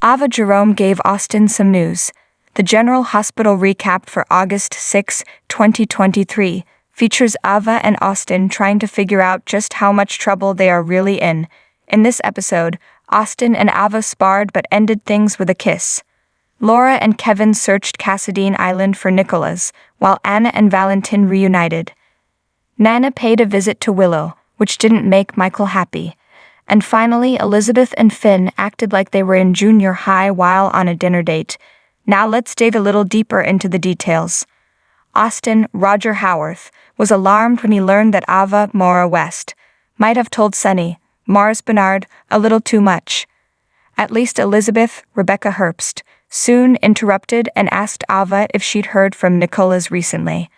Ava Jerome gave Austin some news. The General Hospital recap for August 6, 2023, features Ava and Austin trying to figure out just how much trouble they are really in. In this episode, Austin and Ava sparred but ended things with a kiss. Laura and Kevin searched Cassadine Island for Nicholas, while Anna and Valentin reunited. Nana paid a visit to Willow, which didn't make Michael happy. And finally, Elizabeth and Finn acted like they were in junior high while on a dinner date. Now let's dig a little deeper into the details. Austin, Roger Howarth, was alarmed when he learned that Ava Maura West might have told Sonny, Mars Bernard, a little too much. At least Elizabeth, Rebecca Herbst, soon interrupted and asked Ava if she'd heard from Nicholas recently.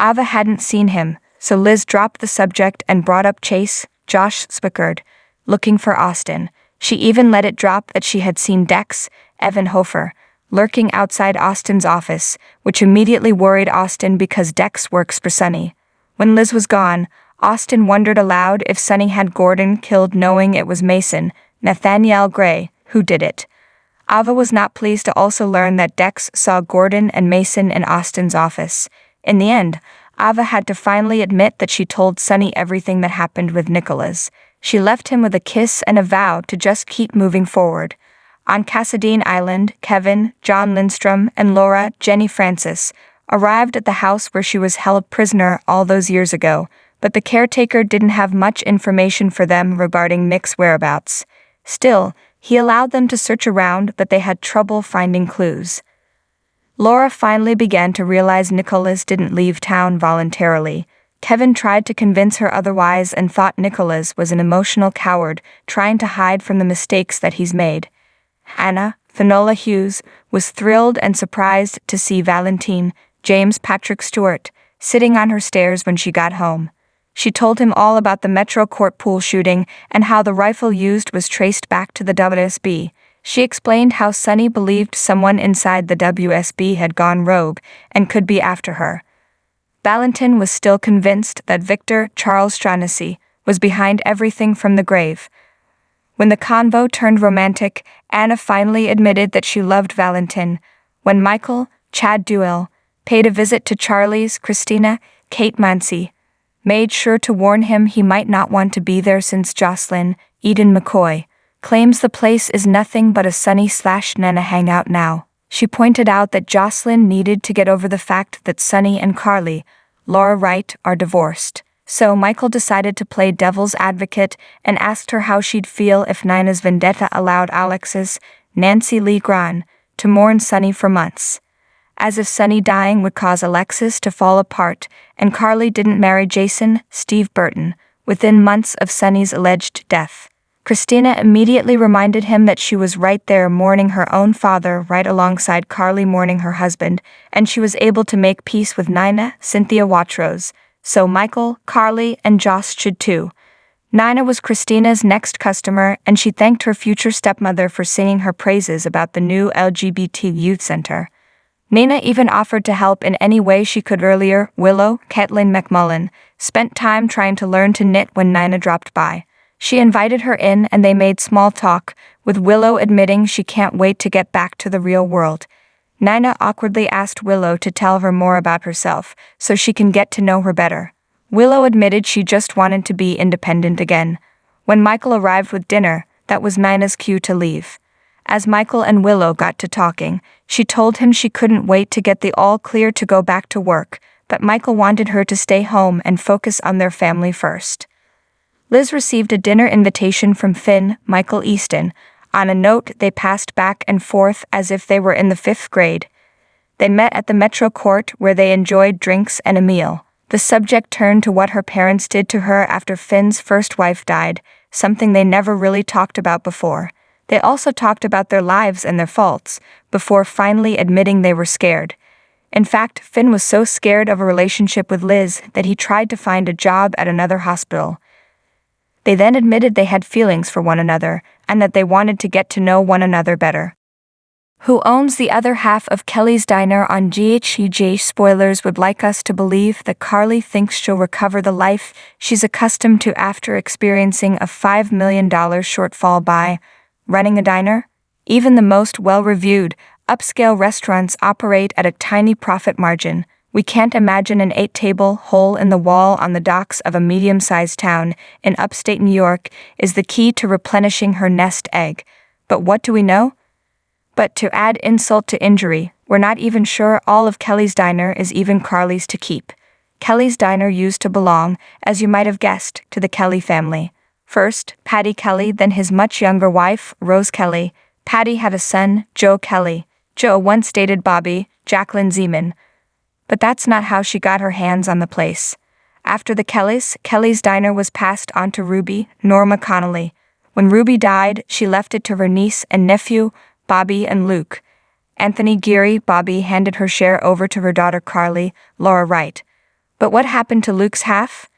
Ava hadn't seen him, so Liz dropped the subject and brought up Chase, Josh Spickard, looking for Austin. She even let it drop that she had seen Dex, Evan Hofer, lurking outside Austin's office, which immediately worried Austin because Dex works for Sonny. When Liz was gone, Austin wondered aloud if Sonny had Gordon killed, knowing it was Mason, Nathaniel Gray, who did it. Ava was not pleased to also learn that Dex saw Gordon and Mason in Austin's office. In the end, Ava had to finally admit that she told Sonny everything that happened with Nicholas. She left him with a kiss and a vow to just keep moving forward. On Cassadine Island, Kevin, John Lindstrom, and Laura, Jenny Francis, arrived at the house where she was held prisoner all those years ago, but the caretaker didn't have much information for them regarding Nick's whereabouts. Still, he allowed them to search around, but they had trouble finding clues. Laura finally began to realize Nicholas didn't leave town voluntarily. Kevin tried to convince her otherwise and thought Nicholas was an emotional coward trying to hide from the mistakes that he's made. Anna, Finola Hughes, was thrilled and surprised to see Valentine, James Patrick Stewart, sitting on her stairs when she got home. She told him all about the Metro Court pool shooting and how the rifle used was traced back to the WSB. She explained how Sonny believed someone inside the WSB had gone rogue and could be after her. Valentin was still convinced that Victor Charles Shaughnessy was behind everything from the grave. When the convo turned romantic, Anna finally admitted that she loved Valentin. When Michael, Chad Duell, paid a visit to Charlie's, Christina, Kate Mancy made sure to warn him he might not want to be there since Jocelyn, Eden McCoy, claims the place is nothing but a Sonny/Nana hangout now. She pointed out that Jocelyn needed to get over the fact that Sonny and Carly, Laura Wright, are divorced. So Michael decided to play devil's advocate and asked her how she'd feel if Nina's vendetta allowed Alexis, Nancy Lee Gran, to mourn Sonny for months. As if Sonny dying would cause Alexis to fall apart, and Carly didn't marry Jason, Steve Burton, within months of Sonny's alleged death. Christina immediately reminded him that she was right there mourning her own father right alongside Carly mourning her husband, and she was able to make peace with Nina, Cynthia Watrose, so Michael, Carly, and Joss should too. Nina was Christina's next customer, and she thanked her future stepmother for singing her praises about the new LGBT youth center. Nina even offered to help in any way she could earlier. Willow, Kathleen McMullen, spent time trying to learn to knit when Nina dropped by. She invited her in and they made small talk, with Willow admitting she can't wait to get back to the real world. Nina awkwardly asked Willow to tell her more about herself, so she can get to know her better. Willow admitted she just wanted to be independent again. When Michael arrived with dinner, that was Nina's cue to leave. As Michael and Willow got to talking, she told him she couldn't wait to get the all clear to go back to work, but Michael wanted her to stay home and focus on their family first. Liz received a dinner invitation from Finn, Michael Easton. On a note, they passed back and forth as if they were in the 5th grade. They met at the Metro Court where they enjoyed drinks and a meal. The subject turned to what her parents did to her after Finn's first wife died, something they never really talked about before. They also talked about their lives and their faults, before finally admitting they were scared. In fact, Finn was so scared of a relationship with Liz that he tried to find a job at another hospital. They then admitted they had feelings for one another, and that they wanted to get to know one another better. Who owns the other half of Kelly's Diner on GHEJ? Spoilers would like us to believe that Carly thinks she'll recover the life she's accustomed to after experiencing a $5 million shortfall by running a diner. Even the most well-reviewed, upscale restaurants operate at a tiny profit margin. We can't imagine an 8-table hole in the wall on the docks of a medium-sized town in upstate New York is the key to replenishing her nest egg. But what do we know? But to add insult to injury, we're not even sure all of Kelly's diner is even Carly's to keep. Kelly's diner used to belong, as you might have guessed, to the Kelly family. First, Patty Kelly, then his much younger wife, Rose Kelly. Patty had a son, Joe Kelly. Joe once dated Bobby, Jacqueline Zeman. But that's not how she got her hands on the place. After the Kellys, Kelly's diner was passed on to Ruby, Norma Connolly. When Ruby died, she left it to her niece and nephew, Bobby and Luke. Anthony Geary, Bobby handed her share over to her daughter Carly, Laura Wright. But what happened to Luke's half?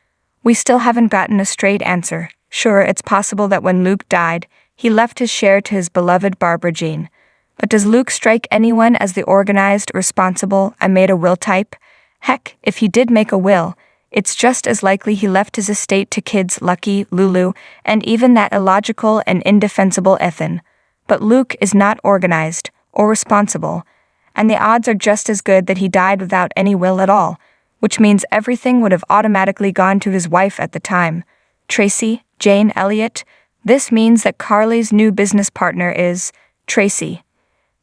We still haven't gotten a straight answer. Sure, it's possible that when Luke died, he left his share to his beloved Barbara Jean. But does Luke strike anyone as the organized, responsible, I made a will type? Heck, if he did make a will, it's just as likely he left his estate to kids Lucky, Lulu, and even that illogical and indefensible Ethan. But Luke is not organized or responsible, and the odds are just as good that he died without any will at all, which means everything would have automatically gone to his wife at the time, Tracy Jane Elliott. This means that Carly's new business partner is Tracy.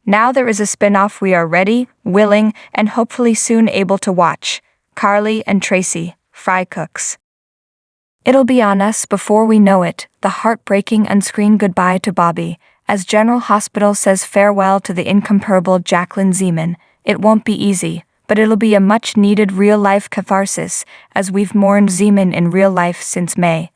Now there is a spin-off we are ready, willing, and hopefully soon able to watch. Carly and Tracy, fry cooks. It'll be on us before we know it, the heartbreaking on-screen goodbye to Bobby, as General Hospital says farewell to the incomparable Jacqueline Zeman. It won't be easy, but it'll be a much-needed real-life catharsis, as we've mourned Zeman in real life since May.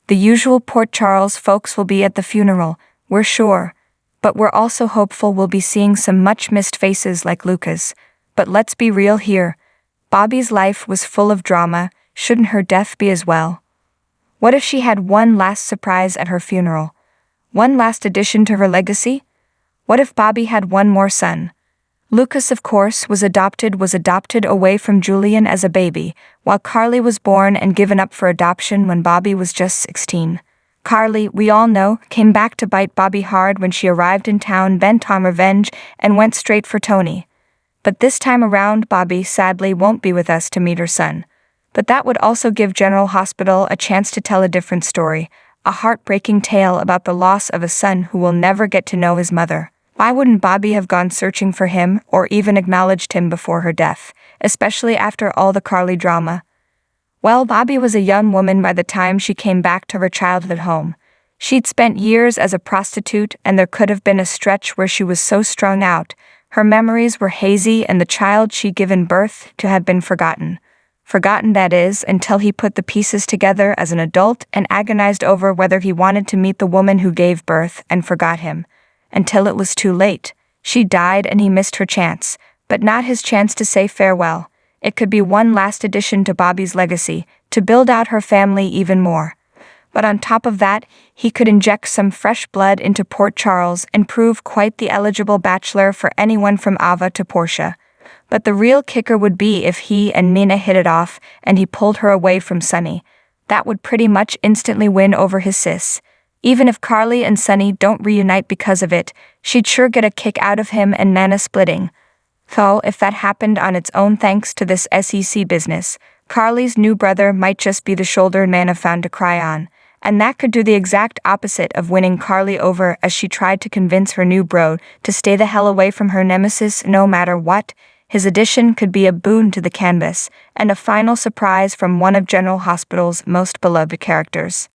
The usual Port Charles folks will be at the funeral, we're sure, but we're also hopeful we'll be seeing some much-missed faces like Luca's. But let's be real here. Bobby's life was full of drama, shouldn't her death be as well? What if she had one last surprise at her funeral? One last addition to her legacy? What if Bobby had one more son? Lucas, of course, was adopted away from Julian as a baby, while Carly was born and given up for adoption when Bobby was just 16. Carly, we all know, came back to bite Bobby hard when she arrived in town bent on revenge and went straight for Tony. But this time around, Bobby sadly won't be with us to meet her son. But that would also give General Hospital a chance to tell a different story, a heartbreaking tale about the loss of a son who will never get to know his mother. Why wouldn't Bobby have gone searching for him or even acknowledged him before her death, especially after all the Carly drama? Well, Bobby was a young woman by the time she came back to her childhood home. She'd spent years as a prostitute, and there could have been a stretch where she was so strung out, her memories were hazy and the child she'd given birth to had been forgotten. Forgotten, that is, until he put the pieces together as an adult and agonized over whether he wanted to meet the woman who gave birth and forgot him. Until it was too late. She died and he missed her chance, but not his chance to say farewell. It could be one last addition to Bobby's legacy, to build out her family even more. But on top of that, he could inject some fresh blood into Port Charles and prove quite the eligible bachelor for anyone from Ava to Portia. But the real kicker would be if he and Nina hit it off and he pulled her away from Sonny. That would pretty much instantly win over his sis. Even if Carly and Sonny don't reunite because of it, she'd sure get a kick out of him and Nana splitting. Though, if that happened on its own thanks to this SEC business, Carly's new brother might just be the shoulder Nana found to cry on, and that could do the exact opposite of winning Carly over as she tried to convince her new bro to stay the hell away from her nemesis no matter what. His addition could be a boon to the canvas, and a final surprise from one of General Hospital's most beloved characters.